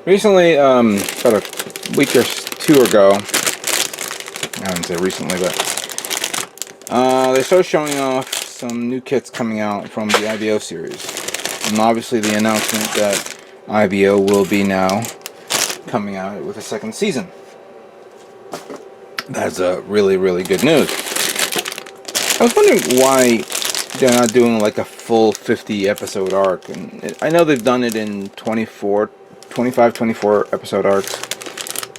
Recently, about a week or two ago, I wouldn't say recently, but they started showing off some new kits coming out from the IBO series. And obviously the announcement that IBO will be now coming out with a second season. That's really, really good news. I was wondering why they're not doing like a full 50 episode arc. And I know they've done it in 25, 24 episode arcs,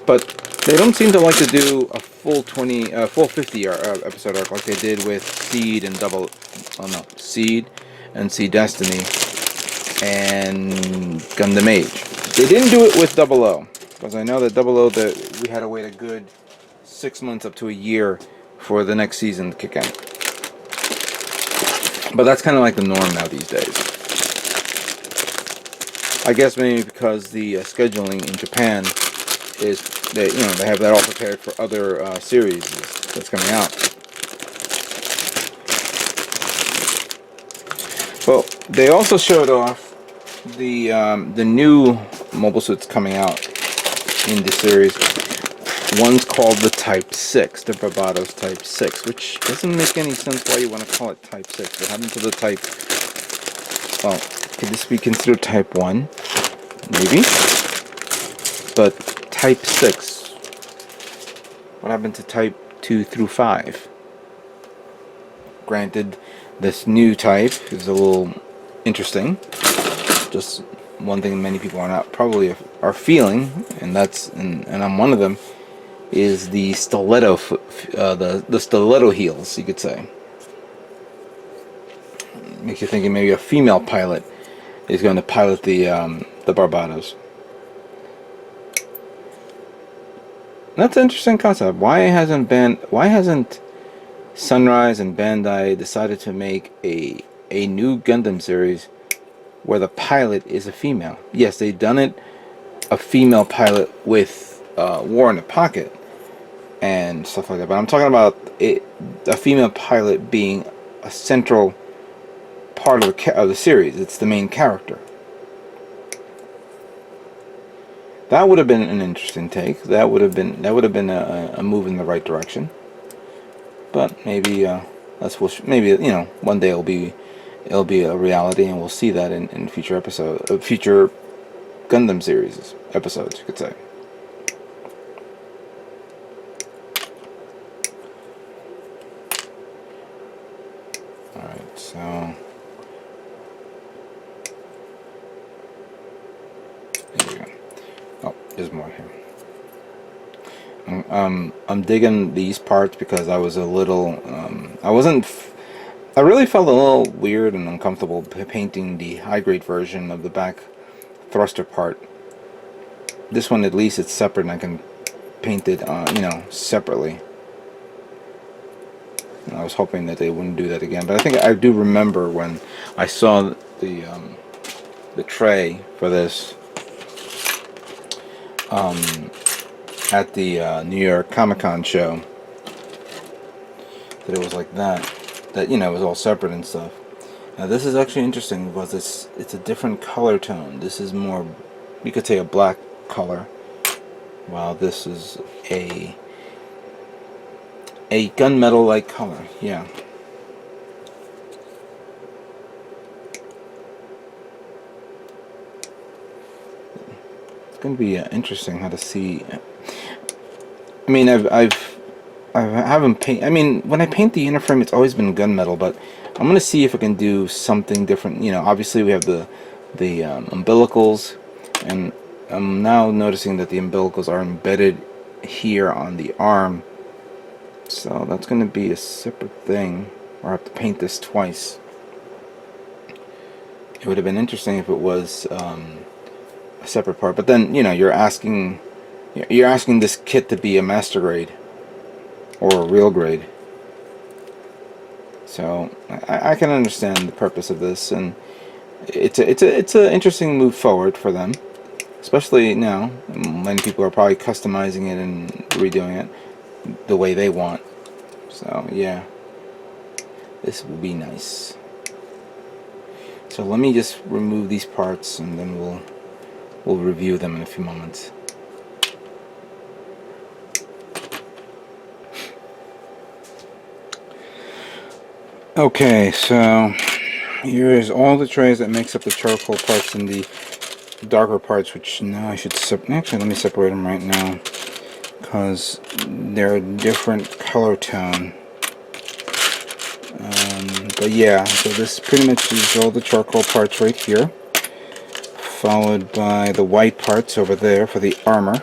but they don't seem to like to do a full 50 episode arc like they did with Seed and Seed and Seed Destiny and Gundam Age. They didn't do it with Double O, because I know that Double O, that we had to wait a good 6 months up to a year for the next season to kick in. But that's kind of like the norm now these days. I guess maybe because the scheduling in Japan is they have that all prepared for other series that's coming out. Well, they also showed off the new mobile suits coming out in the series. One's called the Type 6, the Barbatos Type 6, which doesn't make any sense why you want to call it Type 6. What happened to the Type... Well, could this be considered Type 1? Maybe. But Type 6. What happened to Type 2 through 5? Granted, this new type is a little interesting. Just one thing many people are feeling, and I'm one of them, is the stiletto the stiletto heels, you could say. Makes you think maybe a female pilot is going to pilot the Barbatos. That's an interesting concept. Why hasn't Sunrise and Bandai decided to make a new Gundam series where the pilot is a female? Yes, they've done it, a female pilot with War in the Pocket and stuff like that, but I'm talking about a female pilot being a central part of the series. It's the main character. That would have been an interesting take. That would have been a move in the right direction. But maybe maybe one day it'll be a reality, and we'll see that in future future Gundam series episodes, you could say. Alright, so there you go. Oh, there's more here. I'm digging these parts because I was a little I really felt a little weird and uncomfortable painting the high grade version of the back thruster part. This one, at least it's separate and I can paint it separately. And I was hoping that they wouldn't do that again, but I think I do remember when I saw the tray for this at the New York Comic-Con show, that it was like that it was all separate and stuff. Now this is actually interesting because it's a different color tone. This is more, you could say, a black color, while this is a gunmetal like color. Yeah. It's going to be interesting how to see. I mean, I haven't paint. I mean, when I paint the inner frame, it's always been gunmetal, but I'm gonna see if I can do something different. Obviously we have the umbilicals, and I'm now noticing that the umbilicals are embedded here on the arm. So that's gonna be a separate thing, or I have to paint this twice. It would have been interesting if it was a separate part, but then you're asking this kit to be a master grade or a real grade. So I can understand the purpose of this, and it's an interesting move forward for them, especially now. Many people are probably customizing it and redoing it the way they want. So yeah, this will be nice. So let me just remove these parts, and then we'll we'll review them in a few moments. Okay, so here's all the trays that makes up the charcoal parts and the darker parts, which now I should actually let me separate them right now because they're a different color tone. But yeah, so this pretty much is all the charcoal parts right here, followed by the white parts over there for the armor,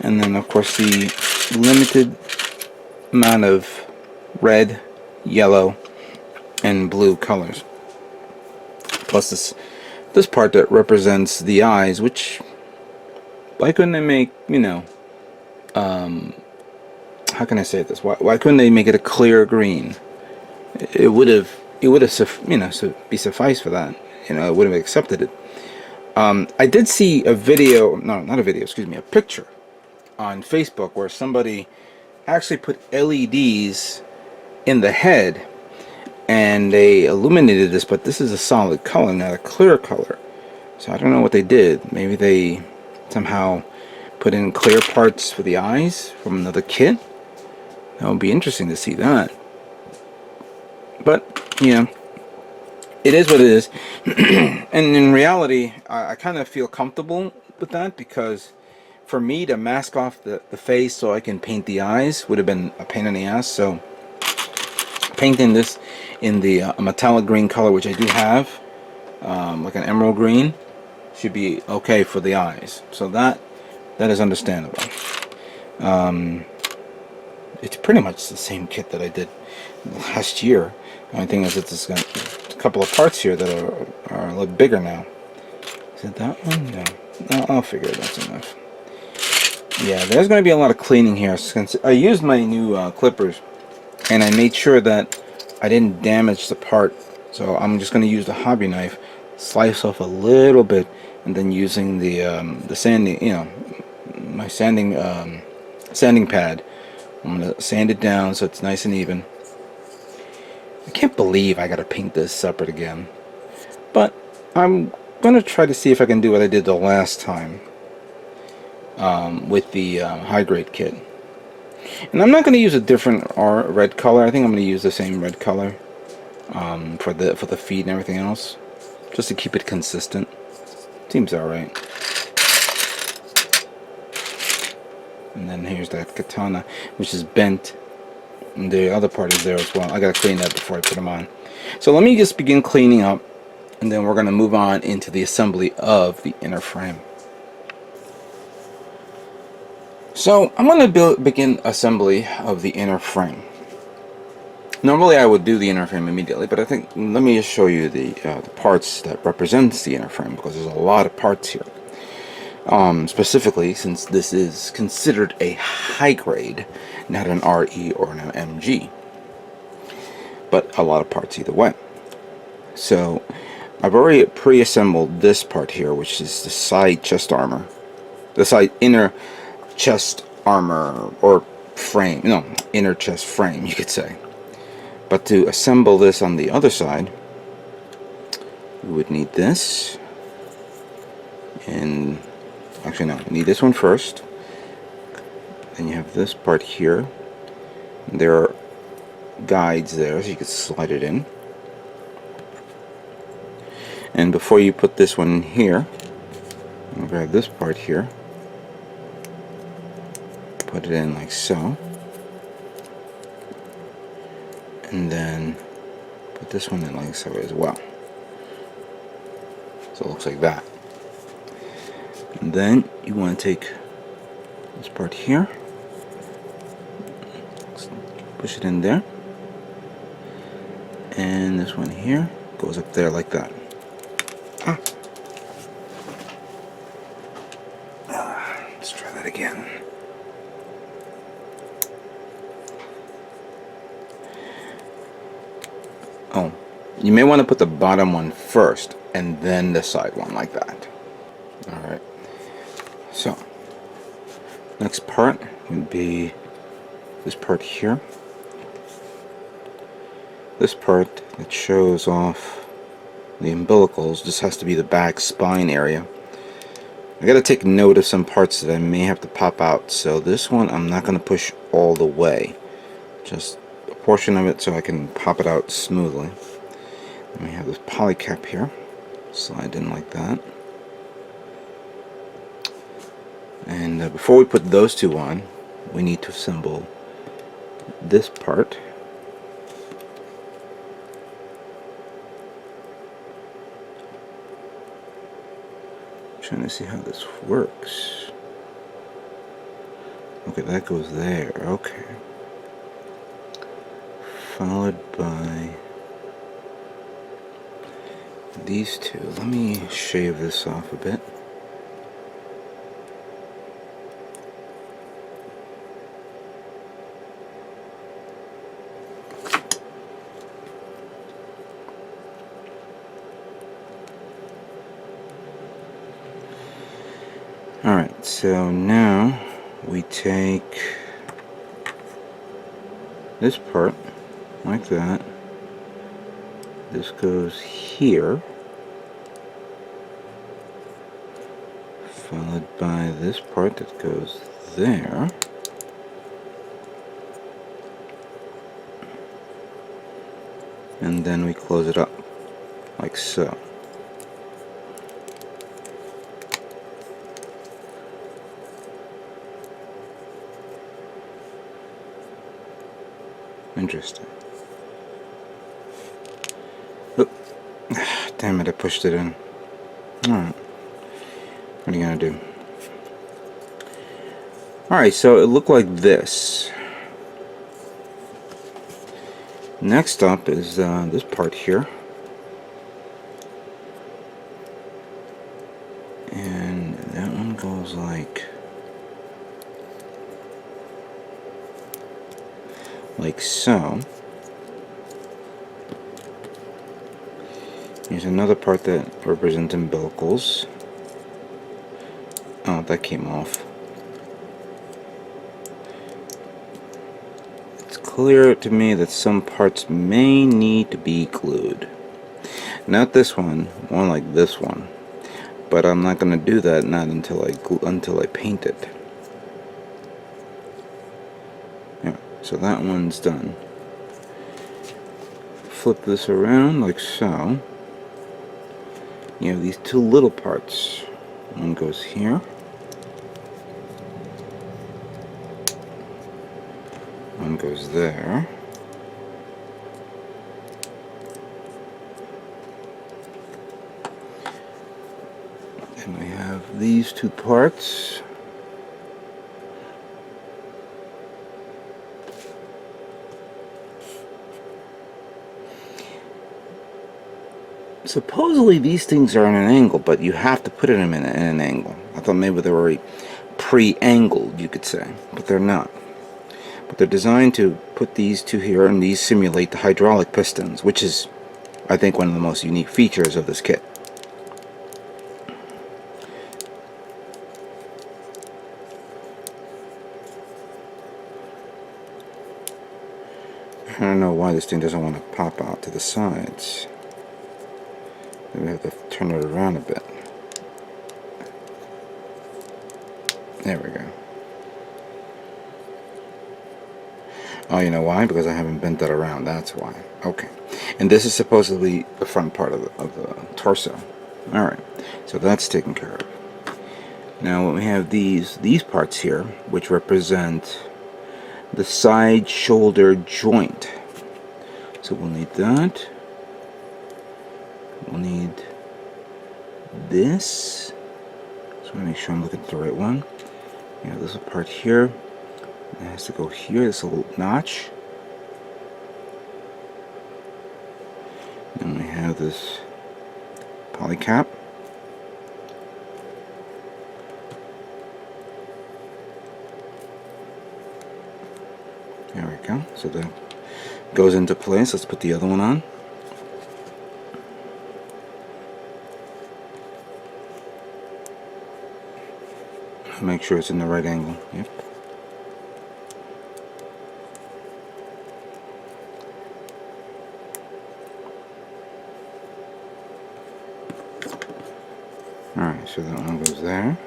and then of course the limited amount of red, yellow, and blue colors, plus this part that represents the eyes, which why couldn't they make, you know, how can I say this, why couldn't they make it a clear green? It would have you know, be suffice for that, you know, it would have accepted it. I did see a video, no, not a video, excuse me, a picture on Facebook where somebody actually put LEDs in the head and they illuminated this, but this is a solid color, not a clear color. So I don't know what they did. Maybe they somehow put in clear parts for the eyes from another kit. That would be interesting to see that. But, you know, it is what it is. And in reality, I kind of feel comfortable with that, because for me to mask off the face so I can paint the eyes would have been a pain in the ass. So painting this in the metallic green color, which I do have, like an emerald green, should be okay for the eyes. So that is understandable. It's pretty much the same kit that I did last year. The only thing is that it's got a couple of parts here that are a little bigger now. Is it that one? No. I'll figure that's enough. Yeah, there's going to be a lot of cleaning here. Since I used my new clippers, and I made sure that I didn't damage the part. So I'm just going to use the hobby knife, slice off a little bit, and then using the sanding, you know, my sanding pad, I'm going to sand it down so it's nice and even. I can't believe I got to paint this separate again, but I'm going to try to see if I can do what I did the last time with the high grade kit. And I'm not going to use a different red color. I think I'm going to use the same red color for the feet and everything else, just to keep it consistent. Seems alright. And then here's that katana, which is bent. And the other part is there as well. I gotta clean that before I put them on. So let me just begin cleaning up, and then we're gonna move on into the assembly of the inner frame. So I'm gonna begin assembly of the inner frame. Normally I would do the inner frame immediately, but I think let me just show you the parts that represents the inner frame, because there's a lot of parts here. Specifically, since this is considered a high grade, not an RE or an MG, but a lot of parts either way. So I've already pre-assembled this part here, which is the side chest armor, the side inner chest armor, or frame, no, inner chest frame, you could say. But to assemble this on the other side, we would need this, and actually no, we need this one first. Then you have this part here. There are guides there, so you can slide it in. And before you put this one in here, I'll grab this part here, put it in like so, and then put this one in like so as well. So it looks like that. And then you want to take this part here, push it in there, and this one here goes up there like that. Let's try that again. Oh, you may want to put the bottom one first and then the side one like that. Alright, so next part would be this part here. This part that shows off the umbilicals, this has to be the back spine area. I gotta take note of some parts that I may have to pop out. So this one I'm not gonna push all the way. Just a portion of it so I can pop it out smoothly. Then we have this poly cap here. Slide in like that. And before we put those two on, we need to assemble this part. I'm trying to see how this works. Okay, that goes there. Okay. Followed by these two. Let me shave this off a bit. Alright, so now we take this part like that. This goes here, followed by this part that goes there. And then we close it up like so. Interesting. Oop. Damn it, I pushed it in. Alright. What are you gonna do? Alright, so it looked like this. Next up is this part here. And that one goes like so. Here's another part that represents umbilicals. Oh, that came off. It's clear to me that some parts may need to be glued. Not this one, more like this one. But I'm not going to do that not until I paint it. Yeah, so that one's done. Flip this around like so. You have these two little parts. One goes here. One goes there. And we have these two parts. Supposedly these things are in an angle, but you have to put them in an angle. I thought maybe they were pre-angled, you could say, but they're not. But they're designed to put these two here, and these simulate the hydraulic pistons, which is, I think, one of the most unique features of this kit. I don't know why this thing doesn't want to pop out to the sides. We have to turn it around a bit. There we go. Oh, you know why? Because I haven't bent that around. That's why. Okay. And this is supposedly the front part of the torso. Alright. So that's taken care of. Now we have these parts here, which represent the side shoulder joint. So we'll need that. We'll need this. So I make sure I'm looking at the right one. You know, this part here. It has to go here, this little notch. Then we have this poly cap. There we go. So that goes into place. Let's put the other one on. Make sure it's in the right angle. Yep. Alright, so that one goes there.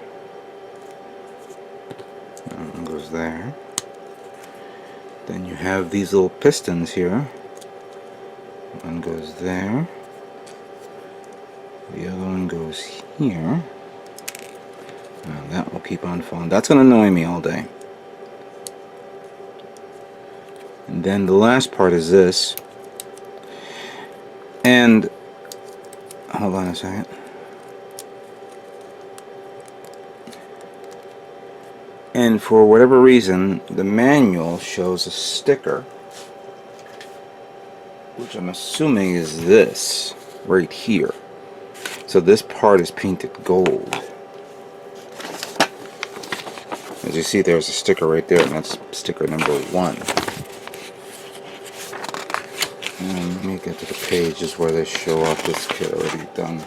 goes there. Then you have these little pistons here. One goes there. The other one goes here. Now that will keep on falling. That's going to annoy me all day. And then the last part is this. And hold on a second. And for whatever reason, the manual shows a sticker, which I'm assuming is this right here. So this part is painted gold. As you see, there's a sticker right there, and that's sticker number 1. And let me get to the pages where they show off this kit already done.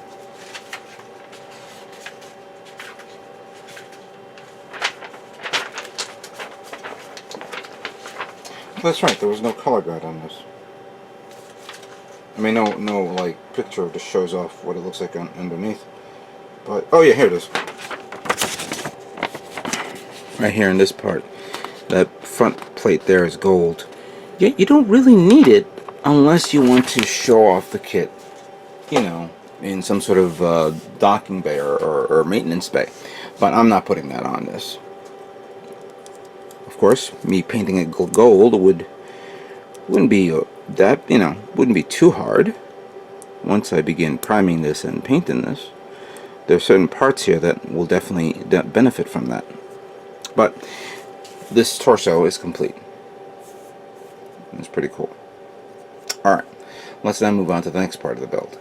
That's right, there was no color guide on this. I mean, no like picture that shows off what it looks like underneath. But oh yeah, here it is. Right here in this part, that front plate there is gold. Yeah, you don't really need it unless you want to show off the kit, you know, in some sort of docking bay or maintenance bay. But I'm not putting that on this. Of course, me painting it gold wouldn't be that, you know, wouldn't be too hard. Once I begin priming this and painting this, there are certain parts here that will definitely benefit from that. But this torso is complete. It's pretty cool. Alright, let's now move on to the next part of the build.